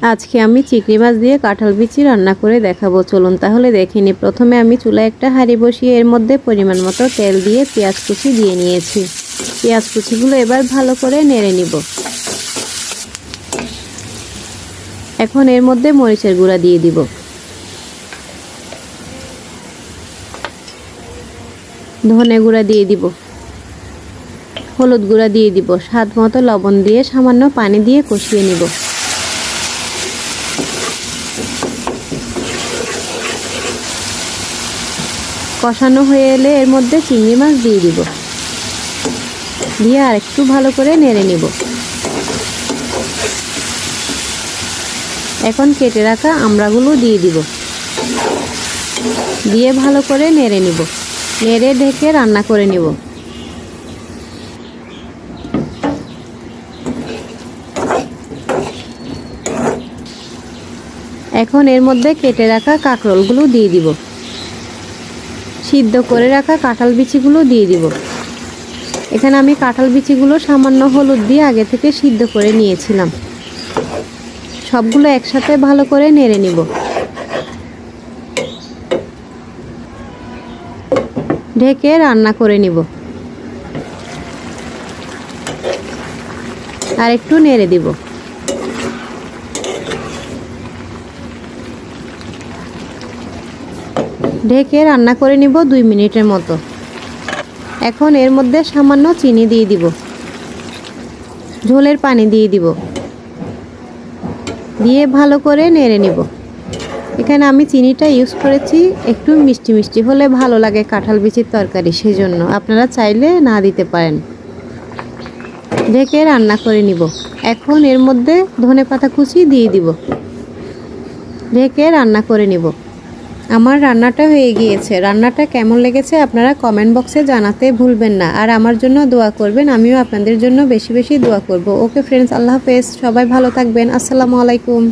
আজকে আমি চিংড়ি মাছ দিয়ে কাঁঠাল বিচি রান্না করে দেখাবো। চলুন তাহলে দেখে নিই। প্রথমে আমি চুলায় একটা হাঁড়ি বসিয়ে এর মধ্যে পরিমাণ মতো তেল দিয়ে পেঁয়াজ কুচি দিয়ে নিয়েছি। পেঁয়াজ কুচিগুলো এবার ভালো করে নেড়ে নিব। এখন এর মধ্যে মরিচের গুঁড়া দিয়ে দিব, ধনে গুঁড়া দিয়ে দিব, হলুদ গুঁড়া দিয়ে দিব, স্বাদ মতো লবণ দিয়ে সামান্য পানি দিয়ে কষিয়ে নিব। কষানো হয়ে এলে এর মধ্যে চিংড়ি মাছ দিয়ে দিব, দিয়ে আর একটু ভালো করে নেড়ে নিব। এখন কেটে রাখা আমড়াগুলো দিয়ে দিব, দিয়ে ভালো করে নেড়ে নিব। নেড়ে ঢেকে রান্না করে নিব। এখন এর মধ্যে কেটে রাখা কাঁকরোলগুলো দিয়ে দিব, সিদ্ধ করে রাখা কাঁঠাল বিচিগুলো দিয়ে দিব। এখানে আমি কাঁঠাল বিচিগুলো সামান্য হলুদ দিয়ে আগে থেকে সিদ্ধ করে নিয়েছিলাম। সবগুলো একসাথে ভালো করে নেড়ে নিব। ঢেকে রান্না করে নিব। আর একটু নেড়ে দিব। ঢেকে রান্না করে নিব 2 মিনিটের মতো। এখন এর মধ্যে সামান্য চিনি দিয়ে দিব, ঝোলের পানি দিয়ে দিব, দিয়ে ভালো করে নেড়ে নিব। এখানে আমি চিনিটা ইউজ করেছি, একটু মিষ্টি মিষ্টি হলে ভালো লাগে কাঁঠাল বিচির তরকারি, সেজন্য আপনারা চাইলে না দিতে পারেন। ঢেকে রান্না করে নিব। এখন এর মধ্যে ধনেপাতা কুচি দিয়ে দিব, ঢেকে রান্না করে নিব। আমার রান্নাটা হয়ে গিয়েছে। রান্নাটা কেমন লেগেছে আপনারা কমেন্ট বক্সে জানাতে ভুলবেন না। আর আমার জন্য দোয়া করবেন, আমিও আপনাদের জন্য বেশি বেশি দোয়া করব। ওকে ফ্রেন্ডস, আল্লাহ হাফেজ। সবাই ভালো থাকবেন। আসসালামু আলাইকুম।